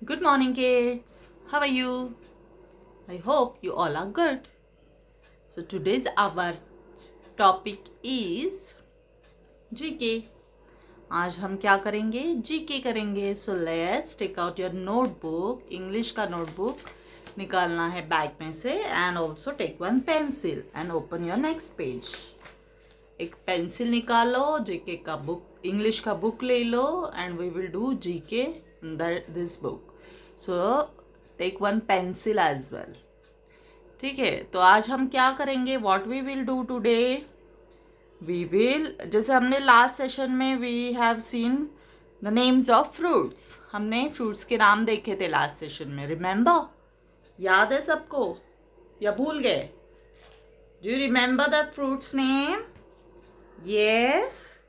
Good morning, kids. How are you? I hope you all are good. So, today's our topic is GK. आज हम क्या करेंगे? GK करेंगे. So, let's take out your notebook. English का notebook निकालना है bag में से and also take one pencil and open your next page. एक पेंसिल निकालो, जीके का बुक, इंग्लिश का बुक ले लो and we will do GK this book. So take one pencil as well. ठीक है, तो आज हम क्या करेंगे? What we will do today? We will, जैसे हमने लास्ट सेशन में we have seen the names of fruits. हमने फ्रूट्स के नाम देखे थे लास्ट सेशन में, रिमेंबर? याद है सबको या भूल गए? Do you remember the fruits name? Yes,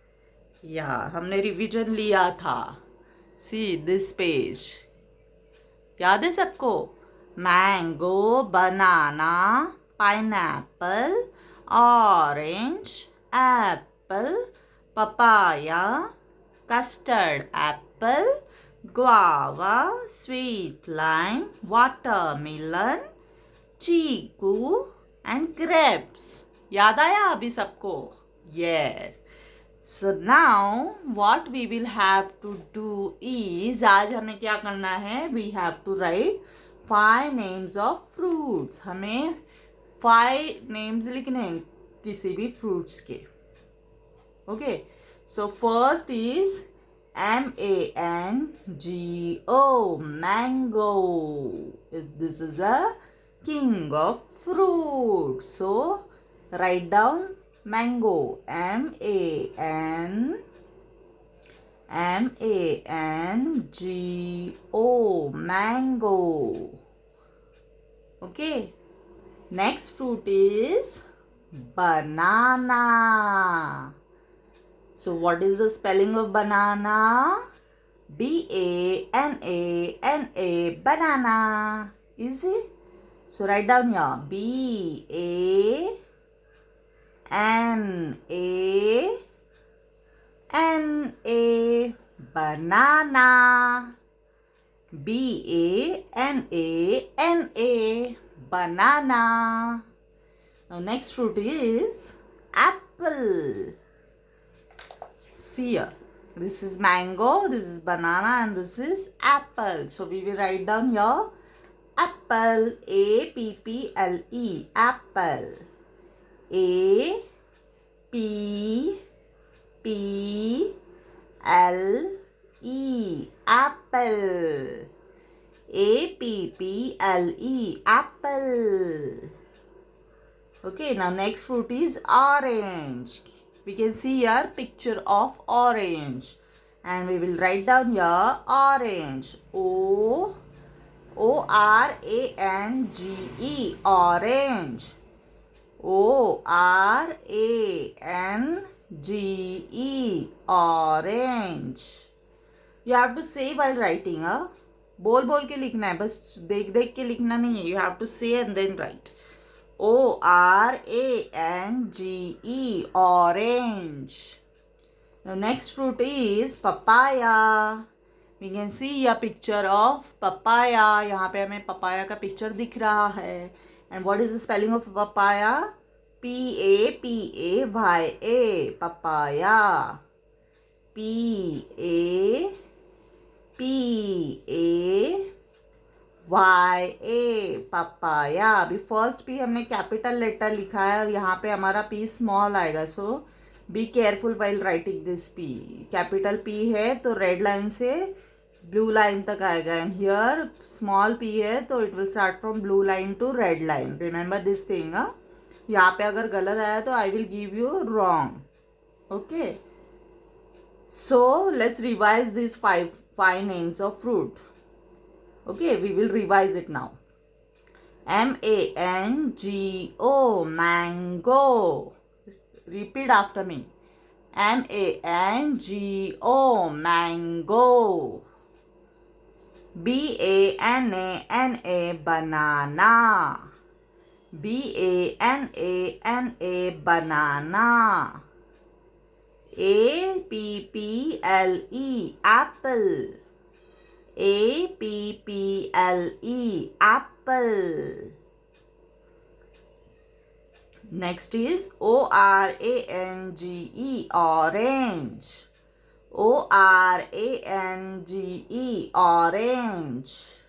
या हमने रिवीजन लिया था. See this page. याद है सबको? Mango, banana, pineapple, orange, apple, papaya, custard apple, guava, sweet lime, watermelon, chikoo and grapes. याद आया अभी सबको? Yes. So now what we will have to do is, आज हमें क्या करना है? We have to write 5 names of fruits. हमें 5 names लिखने हैं किसी भी fruits के. Okay. So first is mango, mango. This is a king of fruit. So write down mango, mango, mango. Okay, next fruit is banana. So what is the spelling of banana? BANANA, banana. Easy. So write down here BANANA, banana. BANANA, banana. Now next fruit is apple. See here, this is mango, this is banana and this is apple. So we will write down here apple, APPLE, apple. APPLE, apple. APPLE, apple. Okay, now next fruit is orange. We can see here picture of orange and we will write down here orange, ORANGE, orange. ORANGE, orange. You have to say while writing. बोल बोल के लिखना है, बस देख देख के लिखना नहीं है. You have to say and then write. ORANGE, orange. The next fruit is papaya. We can see a picture of papaya. यहाँ पे हमें papaya का picture दिख रहा है. And what is the spelling of papaya? PAPAYA, papaya. PAPAYA, papaya. अभी first P हमने capital letter लिखा है और यहाँ पे हमारा P स्मॉल आएगा. So be careful while writing this P. Capital P है तो रेड लाइन से ब्लू लाइन तक आएगा एंड हियर स्मॉल P है तो it will start from blue line to red line. Remember this thing. यहाँ पे अगर गलत आया तो I will give you wrong. Okay, so let's revise this five names of fruit. Okay, we will revise it now. MANGO, mango. Repeat after me. MANGO, mango. BANANA, banana. BANANA, banana. APPLE, apple. A-P-P-L-E, apple. Next is O-R-A-N-G-E, orange. O-R-A-N-G-E, orange.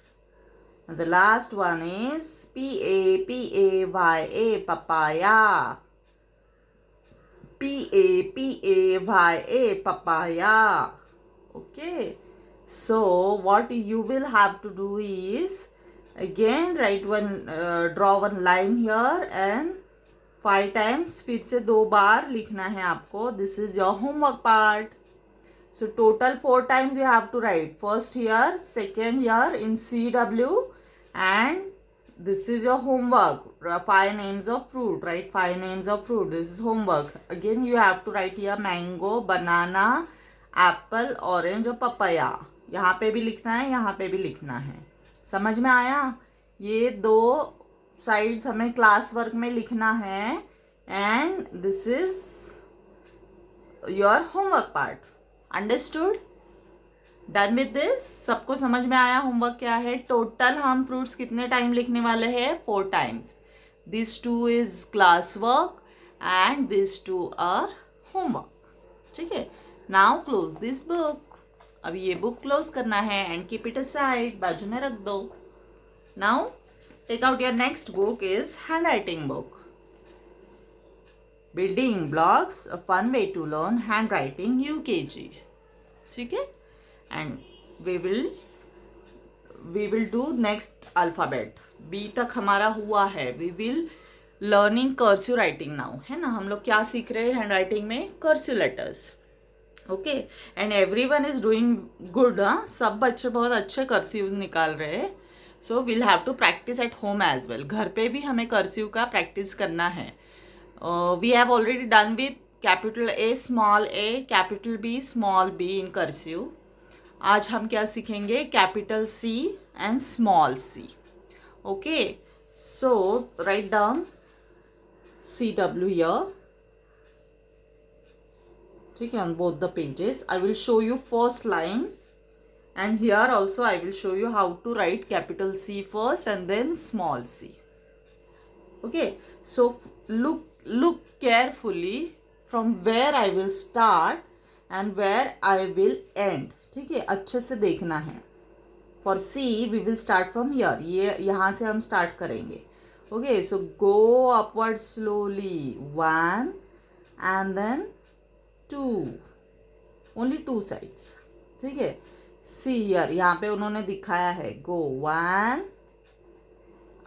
And the last one is P-A-P-A-Y-A, papaya. P-A-P-A-Y-A, papaya. Okay. So what you will have to do is, again draw one line here and 5 times फिर से 2 बार लिखना है आपको. This is your homework part. So total 4 times you have to write. First here, second here in CW, and this is your homework. 5 names of fruit. Write 5 names of fruit. This is homework. Again you have to write here mango, banana, apple, orange और papaya. यहाँ पे भी लिखना है, यहाँ पे भी लिखना है. समझ में आया? ये 2 साइड्स हमें क्लास वर्क में लिखना है. And this is your homework part. Understood? Done with this? सबको समझ में आया होमवर्क क्या है? टोटल हम फ्रूट्स कितने टाइम लिखने वाले हैं? 4 times. This 2 is class work and this 2 are homework. ठीक है. Now close this book. अब ये बुक क्लोज करना है एंड कीप इट असाइड, बाजू में रख दो. Now take out your next book is handwriting book. Building blocks, a fun way to learn handwriting UKG. ठीक है? And we will do next alphabet. B तक हमारा हुआ है. We will learning cursive writing now. है ना? हम लोग क्या सीख रहे हैं handwriting में? Cursive letters. Okay? And everyone is doing good. सब बच्चे बहुत अच्छे cursives निकाल रहे हैं. So will have to practice at home as well. घर पे भी हमें कर्सिव का प्रैक्टिस करना है. We have already done with capital A small A, capital B small B in cursive. आज हम क्या सीखेंगे? Capital C and small C. Okay. So write down CW here. ठीक है, on both the pages. I will show you first line. And here also I will show you how to write capital C first and then small c. Okay, so look carefully from where I will start and where I will end. ठीक है, अच्छे से देखना है. For C we will start from here. ये यहाँ से हम start करेंगे. Okay, so go upward slowly. 1 and then 2. Only 2 sides. ठीक है. See here, यहाँ पे उन्होंने दिखाया है. Go 1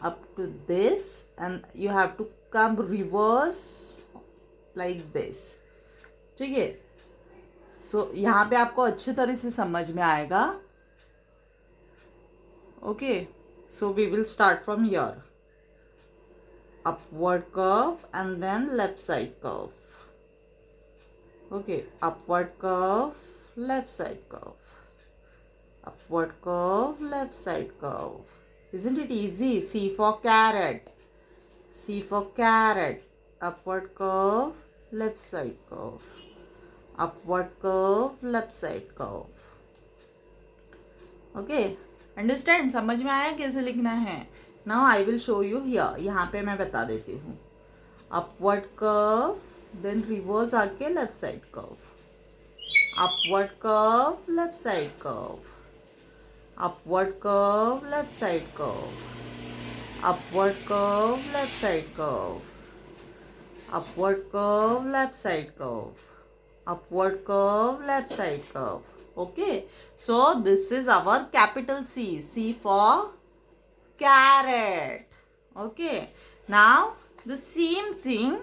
up to this and you have to come reverse like this. ठीक है. So यहाँ पे आपको अच्छी तरह से समझ में आएगा. Okay, so we will start from here. Upward curve and then left side curve. Okay, upward curve, left side curve. Upward curve, left side curve. Isn't it easy? C for carrot. C for carrot. Upward curve, left side curve. Upward curve, left side curve. Okay. Understand? समझ में आया कैसे लिखना है? Now I will show you here. यहाँ पे मैं बता देती हूँ. Upward curve, then reverse आके left side curve. Upward curve, left side curve. Upward curve, left side curve. Upward curve, left side curve. Upward curve, left side curve. Upward curve, left side curve. Okay. So this is our capital C. C for carrot. Okay. Now the same thing,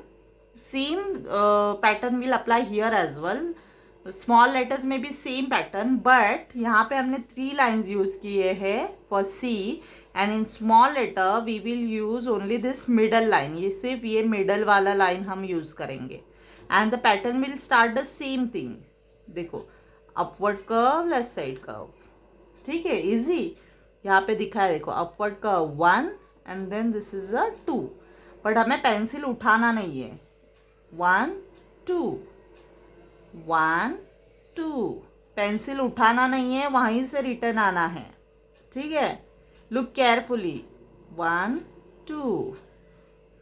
same pattern will apply here as well. Small letters में भी same pattern, but यहाँ पे हमने 3 lines use किए हैं for C. And in small letter we will use only this middle line. ये सिर्फ ये मिडल वाला लाइन हम यूज करेंगे. And the pattern will start the same thing. देखो, upward curve, left side curve. ठीक है, इजी. यहाँ पे दिखा है, देखो, upward curve 1 and then this is a 2. बट हमें पेंसिल उठाना नहीं है. 1 2 1 2 पेंसिल उठाना नहीं है, वहीं से रिटर्न आना है, ठीक है। Look carefully, 1 2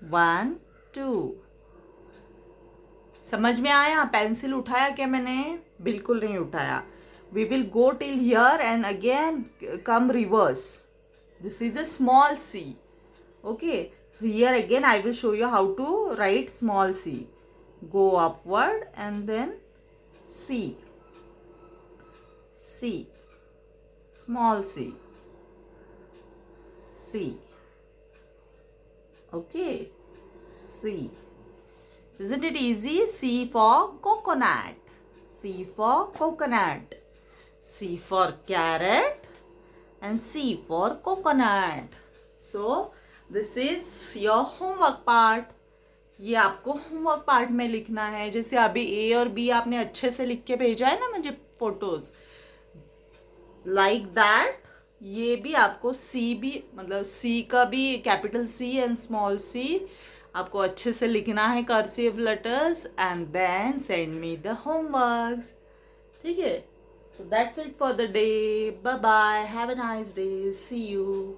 1 2। समझ में आया? पेंसिल उठाया क्या मैंने? बिल्कुल नहीं उठाया। We will go till here and again come reverse. This is a small C, okay. Here again I will show you how to write small c. Go upward and then C. C. Small c. C. Okay. C. Isn't it easy? C for coconut. C for coconut. C for carrot. And C for coconut. So, this is your homework part. ये आपको homework part में लिखना है। जैसे अभी ए और B आपने अच्छे से लिख के भेजा है ना मुझे फोटोज, लाइक दैट ये भी आपको सी भी, मतलब सी का भी capital C and small C आपको अच्छे से लिखना है, cursive letters, and then send me the homeworks, ठीक है। So that's it for the day. Bye bye. Have a nice day. See you.